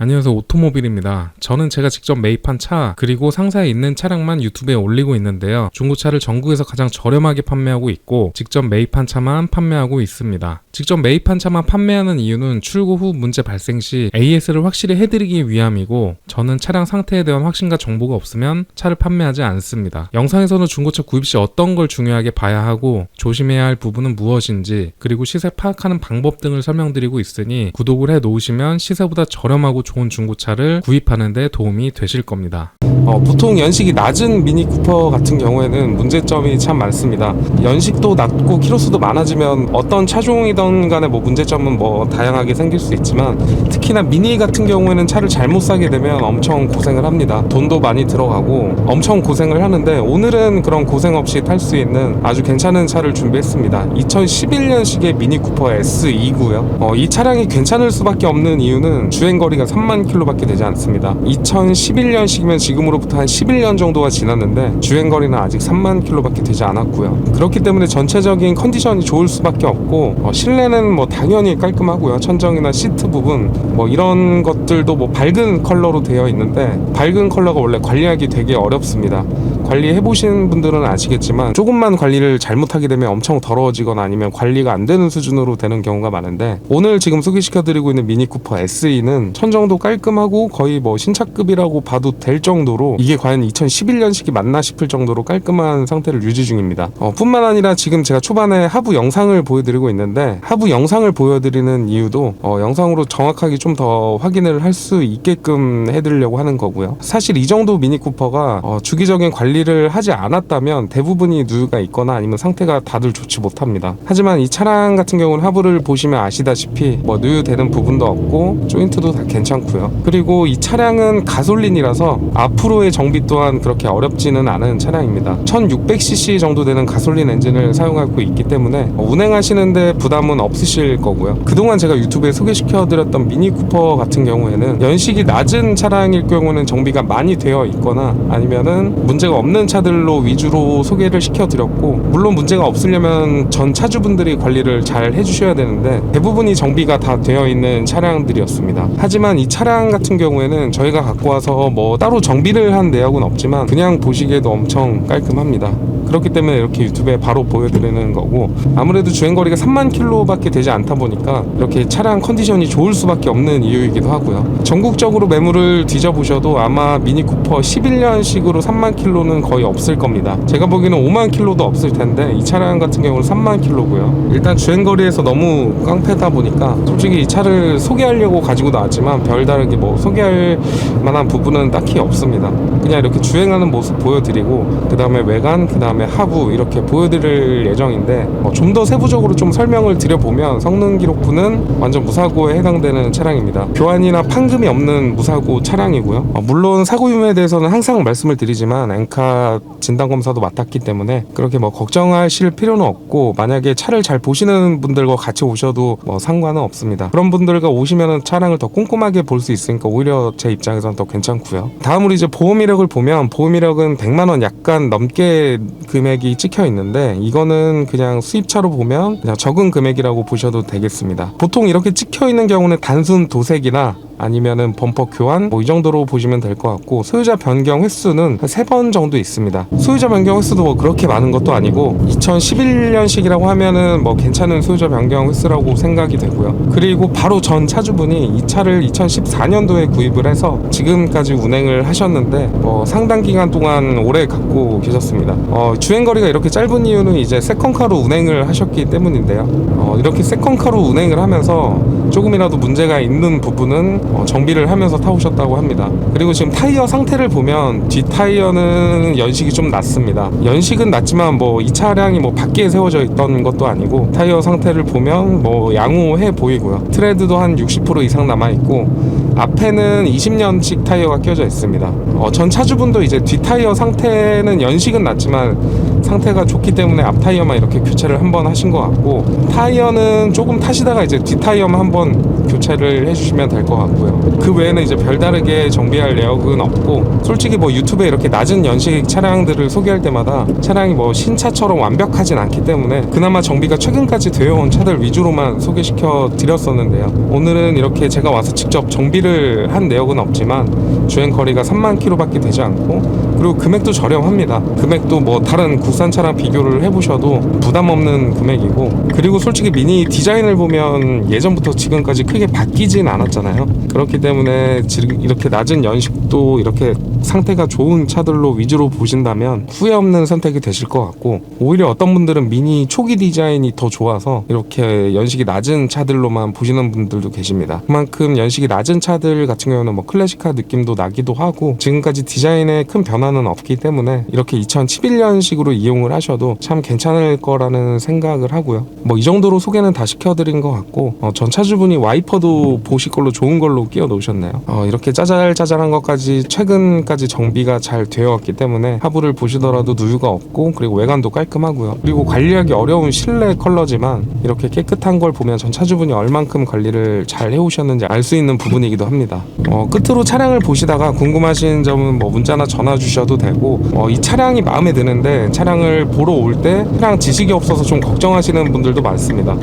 안녕하세요, 오토모빌입니다. 저는 제가 직접 매입한 차 그리고 상사에 있는 차량만 유튜브에 올리고 있는데요. 중고차를 전국에서 가장 저렴하게 판매하고 있고 직접 매입한 차만 판매하고 있습니다. 직접 매입한 차만 판매하는 이유는 출고 후 문제 발생 시 AS를 확실히 해드리기 위함이고, 저는 차량 상태에 대한 확신과 정보가 없으면 차를 판매하지 않습니다. 영상에서는 중고차 구입 시 어떤 걸 중요하게 봐야 하고 조심해야 할 부분은 무엇인지, 그리고 시세 파악하는 방법 등을 설명드리고 있으니 구독을 해 놓으시면 시세보다 저렴하고 좋은 중고차를 구입하는 데 도움이 되실 겁니다. 보통 연식이 낮은 미니 쿠퍼 같은 경우에는 문제점이 참 많습니다. 연식도 낮고 키로수도 많아지면 어떤 차종이든 간에 문제점은 다양하게 생길 수 있지만, 특히나 미니 같은 경우에는 차를 잘못 사게 되면 엄청 고생을 합니다. 돈도 많이 들어가고 엄청 고생을 하는데, 오늘은 그런 고생 없이 탈 수 있는 아주 괜찮은 차를 준비했습니다. 2011년식의 미니 쿠퍼 S2고요. 이 차량이 괜찮을 수밖에 없는 이유는 주행거리가 3만 킬로밖에 되지 않습니다. 2011년식이면 지금으로부터 한 11년 정도가 지났는데 주행거리는 아직 3만 킬로밖에 되지 않았고요. 그렇기 때문에 전체적인 컨디션이 좋을 수밖에 없고, 실내는 당연히 깔끔하고요. 천정이나 시트 부분 이런 것들도 밝은 컬러로 되어 있는데, 밝은 컬러가 원래 관리하기 되게 어렵습니다. 관리해보신 분들은 아시겠지만 조금만 관리를 잘못하게 되면 엄청 더러워지거나 아니면 관리가 안 되는 수준으로 되는 경우가 많은데, 오늘 지금 소개시켜드리고 있는 미니 쿠퍼 SE는 천정도 깔끔하고 거의 신차급이라고 봐도 될 정도로, 이게 과연 2011년식이 맞나 싶을 정도로 깔끔한 상태를 유지 중입니다. 뿐만 아니라 지금 제가 초반에 하부 영상을 보여드리고 있는데, 하부 영상을 보여드리는 이유도 영상으로 정확하게 좀 더 확인을 할 수 있게끔 해드리려고 하는 거고요. 사실 이 정도 미니 쿠퍼가 주기적인 관리를 하지 않았다면 대부분이 누유가 있거나 아니면 상태가 다들 좋지 못합니다. 하지만 이 차량 같은 경우는 하부를 보시면 아시다시피 누유되는 부분도 없고 조인트도 다 괜찮고요. 그리고 이 차량은 가솔린이라서 앞으로의 정비 또한 그렇게 어렵지는 않은 차량입니다. 1600cc 정도 되는 가솔린 엔진을 사용하고 있기 때문에 운행하시는데 부담은 없으실 거고요. 그동안 제가 유튜브에 소개시켜드렸던 미니 쿠퍼 같은 경우에는 연식이 낮은 차량일 경우는 정비가 많이 되어 있거나 아니면은 문제가 없는 차들로 위주로 소개를 시켜드렸고, 물론 문제가 없으려면 전 차주분들이 관리를 잘 해주셔야 되는데 대부분이 정비가 다 되어 있는 차량들이었습니다. 하지만 이 차량 같은 경우에는 저희가 갖고 와서 따로 정비를 한 내역은 없지만 그냥 보시기에도 엄청 깔끔합니다. 그렇기 때문에 이렇게 유튜브에 바로 보여드리는 거고, 아무래도 주행거리가 3만 킬로밖에 되지 않다 보니까 이렇게 차량 컨디션이 좋을 수밖에 없는 이유이기도 하고요. 전국적으로 매물을 뒤져보셔도 아마 미니 쿠퍼 11년식으로 3만 킬로는 거의 없을 겁니다. 제가 보기에는 5만 킬로도 없을 텐데 이 차량 같은 경우는 3만 킬로고요. 일단 주행거리에서 너무 깡패다 보니까 솔직히 이 차를 소개하려고 가지고 나왔지만 별다르게 소개할 만한 부분은 딱히 없습니다. 그냥 이렇게 주행하는 모습 보여드리고, 그 다음에 외관, 그 다음에 하부 이렇게 보여드릴 예정인데, 좀 더 세부적으로 좀 설명을 드려보면 성능 기록부는 완전 무사고에 해당되는 차량입니다. 교환이나 판금이 없는 무사고 차량이고요. 물론 사고 유무에 대해서는 항상 말씀을 드리지만 엔카 진단검사도 맡았기 때문에 그렇게 걱정하실 필요는 없고, 만약에 차를 잘 보시는 분들과 같이 오셔도 상관은 없습니다. 그런 분들과 오시면 차량을 더 꼼꼼하게 볼 수 있으니까 오히려 제 입장에서는 더 괜찮고요. 다음으로 이제 보험 이력을 보면, 보험 이력은 100만원 약간 넘게 금액이 찍혀 있는데, 이거는 그냥 수입차로 보면 그냥 적은 금액이라고 보셔도 되겠습니다. 보통 이렇게 찍혀 있는 경우는 단순 도색이나 아니면은 범퍼 교환 이 정도로 보시면 될 것 같고, 소유자 변경 횟수는 한 3번 정도 있습니다. 소유자 변경 횟수도 그렇게 많은 것도 아니고 2011년식이라고 하면은 괜찮은 소유자 변경 횟수라고 생각이 되고요. 그리고 바로 전 차주분이 이 차를 2014년도에 구입을 해서 지금까지 운행을 하셨는데 상당 기간 동안 오래 갖고 계셨습니다. 주행거리가 이렇게 짧은 이유는 이제 세컨카로 운행을 하셨기 때문인데요. 이렇게 세컨카로 운행을 하면서 조금이라도 문제가 있는 부분은 정비를 하면서 타오셨다고 합니다. 그리고 지금 타이어 상태를 보면 뒷 타이어는 연식이 좀 낮습니다. 연식은 낮지만 이 차량이 밖에 세워져 있던 것도 아니고, 타이어 상태를 보면 양호해 보이고요. 트레드도 한 60% 이상 남아있고, 앞에는 20년식 타이어가 껴져 있습니다. 전 차주분도 이제 뒷 타이어 상태는 연식은 낮지만 상태가 좋기 때문에 앞 타이어만 이렇게 교체를 한번 하신 것 같고, 타이어는 조금 타시다가 이제 뒷 타이어만 한번 교체를 해주시면 될 것 같고요. 그 외에는 이제 별다르게 정비할 내역은 없고, 솔직히 뭐 유튜브에 이렇게 낮은 연식 차량들을 소개할 때마다 차량이 뭐 신차처럼 완벽하진 않기 때문에 그나마 정비가 최근까지 되어 온 차들 위주로만 소개시켜 드렸었는데요. 오늘은 이렇게 제가 와서 직접 정비를 한 내역은 없지만 주행거리가 3만 킬로밖에 되지 않고, 그리고 금액도 저렴합니다. 금액도 뭐 다른 국산 차랑 비교를 해보셔도 부담 없는 금액이고, 그리고 솔직히 미니 디자인을 보면 예전부터 지금까지 크게 바뀌진 않았잖아요. 그렇기 때문에 지금 이렇게 낮은 연식도 이렇게 상태가 좋은 차들로 위주로 보신다면 후회 없는 선택이 되실 것 같고, 오히려 어떤 분들은 미니 초기 디자인이 더 좋아서 이렇게 연식이 낮은 차들로만 보시는 분들도 계십니다. 그만큼 연식이 낮은 차들 같은 경우는 뭐 클래식한 느낌도 나기도 하고, 지금까지 디자인에 큰 변화는 없기 때문에 이렇게 2011년식으로 이용을 하셔도 참 괜찮을 거라는 생각을 하고요. 뭐 이 정도로 소개는 다 시켜드린 것 같고, 전 차주분이 와이퍼도 보실 걸로 좋은 걸로 끼워 놓으셨네요. 이렇게 짜잘짜잘한 것까지 최근까지 정비가 잘 되어왔기 때문에 하부를 보시더라도 누유가 없고, 그리고 외관도 깔끔하고요. 그리고 관리하기 어려운 실내 컬러지만 이렇게 깨끗한 걸 보면 전 차주분이 얼만큼 관리를 잘 해오셨는지 알 수 있는 부분이기도 합니다. 끝으로 차량을 보시다가 궁금하신 점은 뭐 문자나 전화 주셔도 되고, 이 차량이 마음에 드는데 차량을 보러 올 때 차량 지식이 없어서 좀 걱정하시는 분들도 많습니다.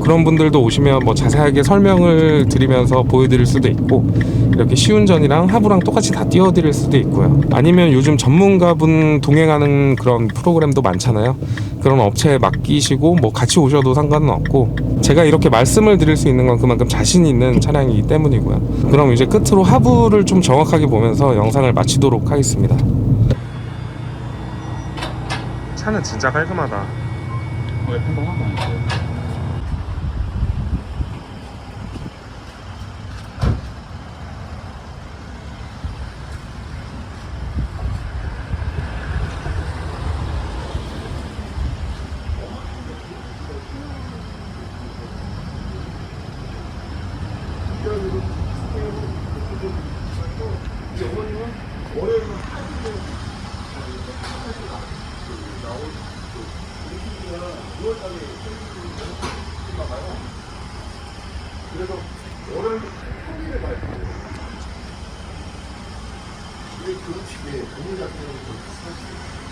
그런 분들도 오시면 뭐 자세하게 설명을 드리면서 보여드릴 수도 있고, 이렇게 시운전이랑 하부랑 똑같이 다 띄워드릴 수도 있고요. 아니면 요즘 전문가분 동행하는 그런 프로그램도 많잖아요. 그런 업체에 맡기시고 뭐 같이 오셔도 상관은 없고, 제가 이렇게 말씀을 드릴 수 있는 건 그만큼 자신 있는 차량이기 때문이고요. 그럼 이제 끝으로 하부를 좀 정확하게 보면서 영상을 마치도록 하겠습니다. 차는 진짜 깔끔하다. 왜 평범한 거 아니에요? 그래서 월요일 평일에 가야 돼요. 이게 교칙에 돈을 잡히는 게 좀 비슷하지.